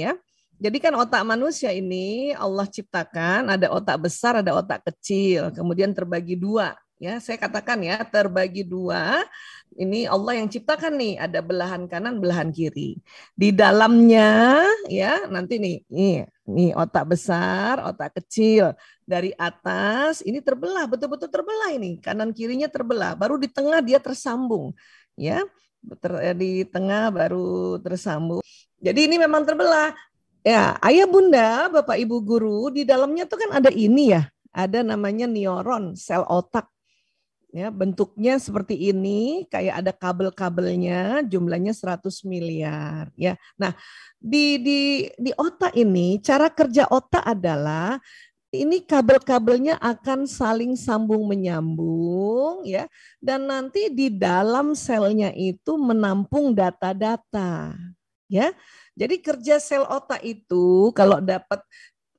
ya. Jadi kan otak manusia ini Allah ciptakan ada otak besar, ada otak kecil, kemudian terbagi dua. Ya, saya katakan ya terbagi dua. Ini Allah yang ciptakan nih, ada belahan kanan, belahan kiri. Di dalamnya ya nanti nih otak besar, otak kecil. Dari atas ini terbelah, betul-betul terbelah ini, kanan kirinya terbelah. Baru di tengah dia tersambung, ya. Di tengah baru tersambung. Jadi ini memang terbelah. Ya, ayah bunda, bapak ibu guru, di dalamnya tuh kan ada ini ya, ada namanya neuron, sel otak. Ya, bentuknya seperti ini, kayak ada kabel-kabelnya, jumlahnya 100 miliar. Ya, nah di otak ini, cara kerja otak adalah ini kabel-kabelnya akan saling sambung menyambung, ya, dan nanti di dalam selnya itu menampung data-data. Ya, jadi kerja sel otak itu kalau dapat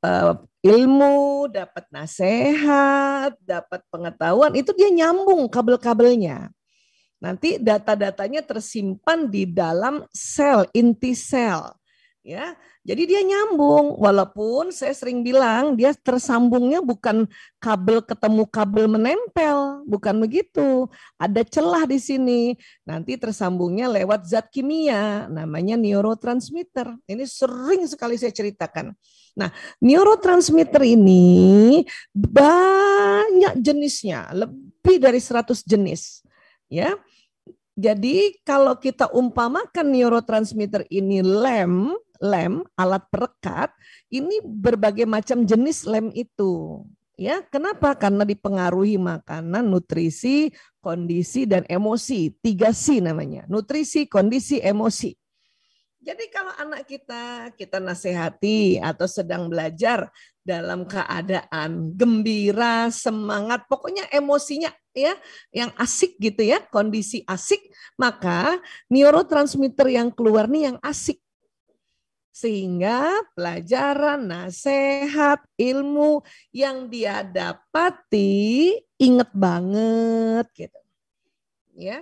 uh, ilmu, dapat nasihat, dapat pengetahuan, itu dia nyambung kabel-kabelnya. Nanti data-datanya tersimpan di dalam sel, inti sel. Ya, jadi dia nyambung. Walaupun saya sering bilang dia tersambungnya bukan kabel ketemu kabel menempel, bukan begitu. Ada celah di sini. Nanti tersambungnya lewat zat kimia, namanya neurotransmitter. Ini sering sekali saya ceritakan. Nah, neurotransmitter ini banyak jenisnya, lebih dari 100 jenis. Ya, jadi kalau kita umpamakan neurotransmitter ini lem alat perekat, ini berbagai macam jenis lem itu. Ya, kenapa? Karena dipengaruhi makanan, nutrisi, kondisi dan emosi. 3C namanya. Nutrisi, kondisi, emosi. Jadi kalau anak kita nasihati atau sedang belajar dalam keadaan gembira, semangat, pokoknya emosinya ya yang asik gitu ya, kondisi asik, maka neurotransmitter yang keluar nih yang asik. Sehingga pelajaran, nasihat, ilmu yang dia dapati inget banget gitu. Ya,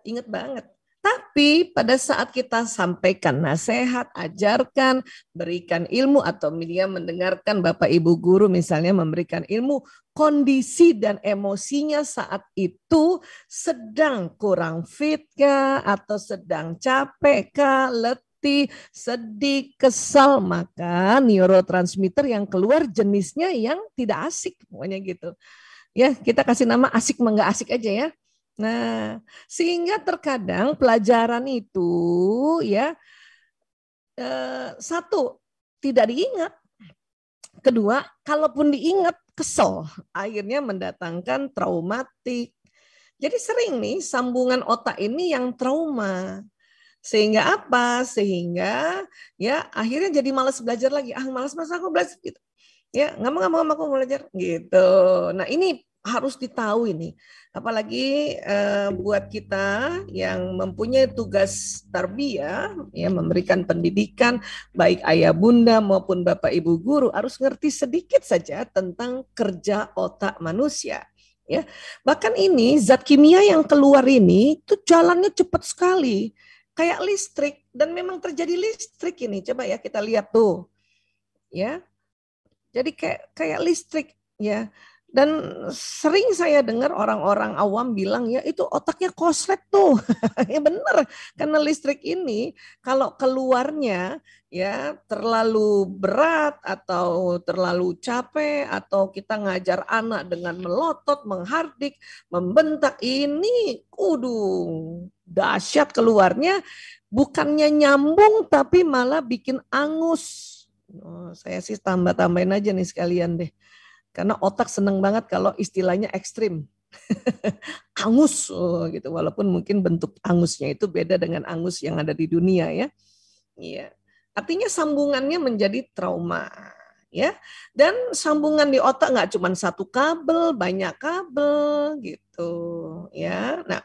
inget banget. Tapi pada saat kita sampaikan nasihat, ajarkan, berikan ilmu atau media mendengarkan Bapak Ibu guru misalnya memberikan ilmu, kondisi dan emosinya saat itu sedang kurang fit kah atau sedang capek kah, letih, sedih, kesal, maka neurotransmitter yang keluar jenisnya yang tidak asik, pokoknya gitu. Ya, kita kasih nama asik menggak asik aja ya. Nah, sehingga terkadang pelajaran itu ya satu tidak diingat, kedua kalaupun diingat kesel, akhirnya mendatangkan traumatik. Jadi sering nih sambungan otak ini yang trauma. Sehingga apa? Sehingga ya akhirnya jadi malas belajar lagi. Ah, malas aku belajar gitu. Ya, nggak mau aku belajar gitu. Nah, ini harus ditahu ini. Apalagi buat kita yang mempunyai tugas tarbiyah, ya memberikan pendidikan, baik ayah bunda maupun bapak ibu guru harus ngerti sedikit saja tentang kerja otak manusia. Ya, bahkan ini zat kimia yang keluar ini tuh jalannya cepat sekali, kayak listrik dan memang terjadi listrik ini. Coba ya kita lihat tuh, ya. Jadi kayak listrik ya. Dan sering saya dengar orang-orang awam bilang ya itu otaknya koslet tuh. Ya benar, karena listrik ini kalau keluarnya ya terlalu berat atau terlalu capek atau kita ngajar anak dengan melotot, menghardik, membentak ini kudu dahsyat keluarnya, bukannya nyambung tapi malah bikin angus. Oh, saya sih tambah-tambahin aja nih sekalian deh. Karena otak seneng banget kalau istilahnya ekstrim. Angus gitu. Walaupun mungkin bentuk angusnya itu beda dengan angus yang ada di dunia ya. Iya. Artinya sambungannya menjadi trauma ya. Dan sambungan di otak nggak cuma satu kabel, banyak kabel gitu ya. Nah,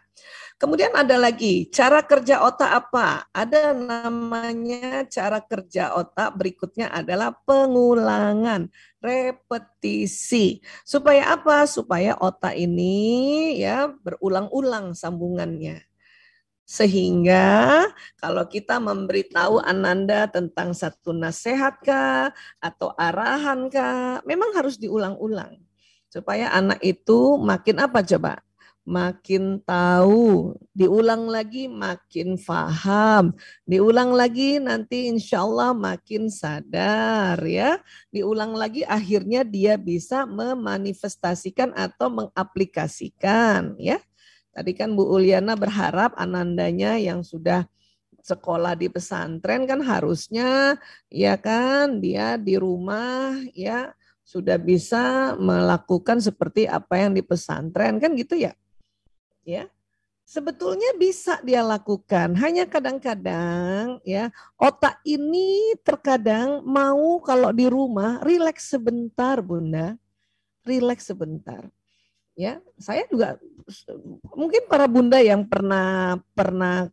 kemudian ada lagi cara kerja otak apa? Ada namanya cara kerja otak berikutnya adalah pengulangan, repetisi. Supaya apa? Supaya otak ini ya berulang-ulang sambungannya. Sehingga kalau kita memberitahu Ananda tentang satu nasihat kah atau arahan kah, memang harus diulang-ulang. Supaya anak itu makin apa coba? Makin tahu, diulang lagi makin paham, diulang lagi nanti insya Allah makin sadar ya, diulang lagi akhirnya dia bisa memanifestasikan atau mengaplikasikan ya. Tadi kan Bu Uliana berharap Anandanya yang sudah sekolah di pesantren kan harusnya ya kan dia di rumah ya sudah bisa melakukan seperti apa yang di pesantren kan gitu ya. Ya. Sebetulnya bisa dia lakukan, hanya kadang-kadang ya otak ini terkadang mau kalau di rumah rileks sebentar Bunda, rileks sebentar. Ya, saya juga mungkin para bunda yang pernah pernah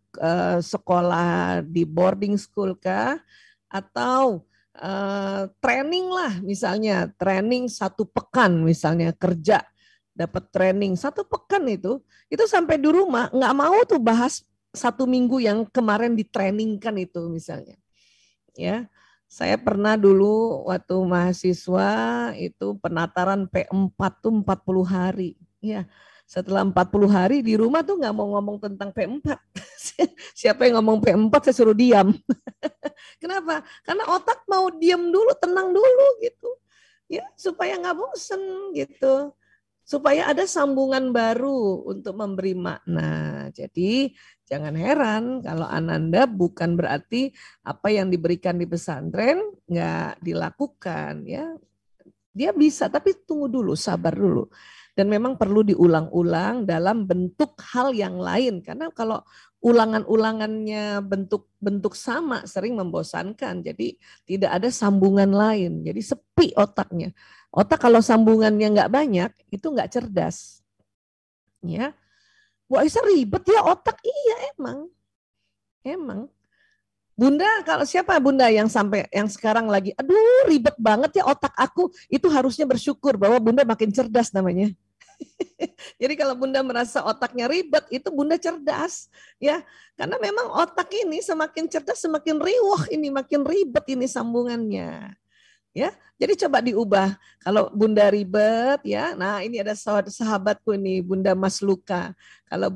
sekolah di boarding school kah atau training lah misalnya training 1 pekan misalnya kerja dapat training 1 pekan itu sampai di rumah nggak mau tuh bahas 1 minggu yang kemarin ditrainingkan itu misalnya ya. Saya pernah dulu waktu mahasiswa itu penataran P4 tuh 40 hari. Ya, setelah 40 hari di rumah tuh nggak mau ngomong tentang P4. Siapa yang ngomong P4 saya suruh diam. Kenapa? Karena otak mau diam dulu, tenang dulu gitu. Ya, supaya nggak bosen gitu. Supaya ada sambungan baru untuk memberi makna. Jadi jangan heran kalau Ananda bukan berarti apa yang diberikan di pesantren nggak dilakukan ya. Dia bisa tapi tunggu dulu, sabar dulu. Dan memang perlu diulang-ulang dalam bentuk hal yang lain karena kalau ulangan-ulangannya bentuk sama sering membosankan. Jadi tidak ada sambungan lain. Jadi sepi otaknya. Otak kalau sambungannya nggak banyak, itu nggak cerdas. Ya, Bu Aisyah ribet ya otak. Iya emang. Bunda, kalau siapa Bunda yang sampai yang sekarang lagi, aduh ribet banget ya otak aku, itu harusnya bersyukur bahwa Bunda makin cerdas namanya. Jadi kalau Bunda merasa otaknya ribet, itu Bunda cerdas, ya. Karena memang otak ini semakin cerdas, semakin riwah ini, makin ribet ini sambungannya. Ya, jadi coba diubah. Kalau Bunda ribet, ya, nah ini ada sahabatku ini, Bunda Mas Luka. Kalau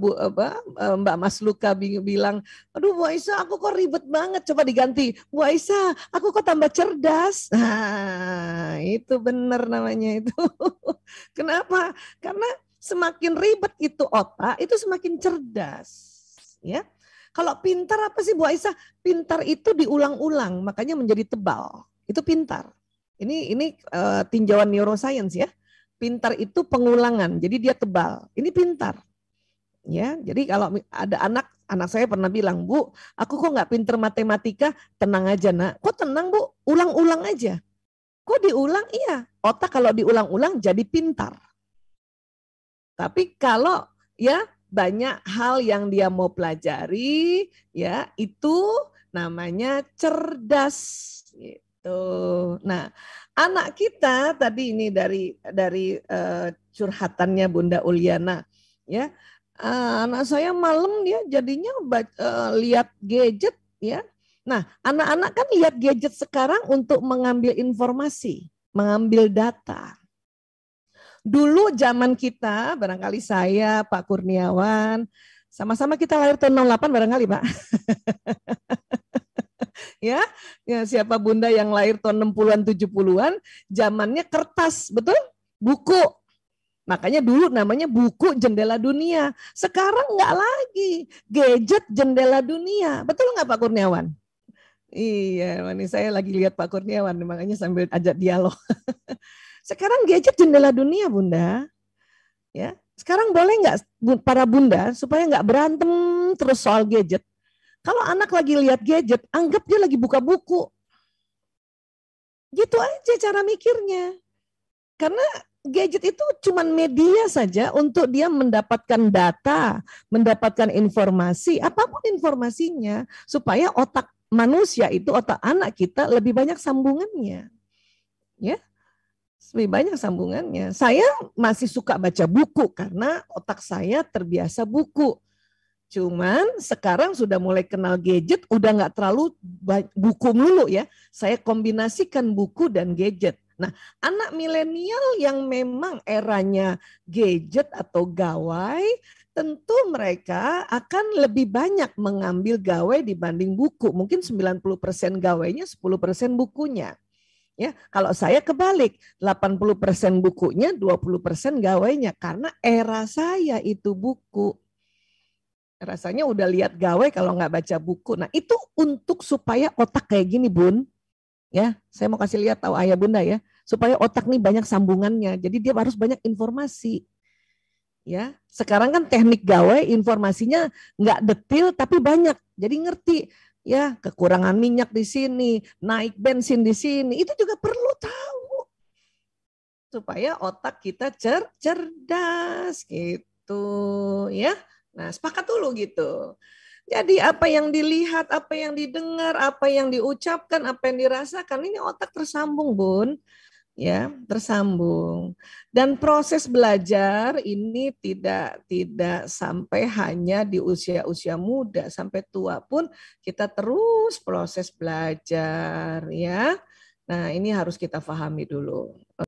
Mbak Mas Luka bilang, aduh Bu Aisyah, aku kok ribet banget. Coba diganti, Bu Aisyah, aku kok tambah cerdas. Nah, itu benar namanya itu. Kenapa? Karena semakin ribet itu otak, itu semakin cerdas. Ya, kalau pintar apa sih Bu Aisyah? Pintar itu diulang-ulang, makanya menjadi tebal. Itu pintar. Ini tinjauan neuroscience ya. Pintar itu pengulangan, jadi dia tebal. Ini pintar. Ya, jadi kalau ada anak saya pernah bilang, Bu, aku kok nggak pinter matematika, tenang aja nak. Kok tenang Bu? Ulang-ulang aja. Kok diulang? Iya, otak kalau diulang-ulang jadi pintar. Tapi kalau ya banyak hal yang dia mau pelajari, ya itu namanya cerdas. Gitu. Nah, anak kita tadi ini dari curhatannya Bunda Uliana, ya anak saya malam dia jadinya lihat gadget, ya. Nah, anak-anak kan lihat gadget sekarang untuk mengambil informasi, mengambil data. Dulu zaman kita, barangkali saya, Pak Kurniawan, sama-sama kita lahir tahun 68 barangkali Pak. Ya, siapa Bunda yang lahir tahun 60-an 70-an, zamannya kertas, betul? Buku. Makanya dulu namanya buku jendela dunia. Sekarang enggak lagi. Gadget jendela dunia. Betul enggak Pak Kurniawan? Iya, ini saya lagi lihat Pak Kurniawan, makanya sambil ajak dialog. Sekarang gadget jendela dunia, Bunda. Ya, sekarang boleh nggak para Bunda supaya nggak berantem terus soal gadget? Kalau anak lagi lihat gadget, anggap dia lagi buka buku. Gitu aja cara mikirnya. Karena gadget itu cuma media saja untuk dia mendapatkan data, mendapatkan informasi, apapun informasinya, supaya otak manusia itu, otak anak kita lebih banyak sambungannya. Ya, lebih banyak sambungannya. Saya masih suka baca buku karena otak saya terbiasa buku. Cuman sekarang sudah mulai kenal gadget, udah nggak terlalu buku melulu ya. Saya kombinasikan buku dan gadget. Nah, anak milenial yang memang eranya gadget atau gawai, tentu mereka akan lebih banyak mengambil gawai dibanding buku. Mungkin 90% gawainya, 10% bukunya. Ya, kalau saya kebalik, 80% bukunya, 20% gawainya karena era saya itu buku. Rasanya udah lihat gawe kalau nggak baca buku. Nah itu untuk supaya otak kayak gini Bun. Ya, saya mau kasih lihat tahu ayah bunda ya. Supaya otak nih banyak sambungannya. Jadi dia harus banyak informasi. Ya, sekarang kan teknik gawe informasinya nggak detail tapi banyak. Jadi ngerti ya kekurangan minyak di sini, naik bensin di sini. Itu juga perlu tahu supaya otak kita cerdas gitu ya. Nah, sepakat dulu gitu. Jadi apa yang dilihat, apa yang didengar, apa yang diucapkan, apa yang dirasakan, ini otak tersambung, Bun. Ya, tersambung. Dan proses belajar ini tidak sampai hanya di usia-usia muda, sampai tua pun kita terus proses belajar, ya. Nah, ini harus kita pahami dulu.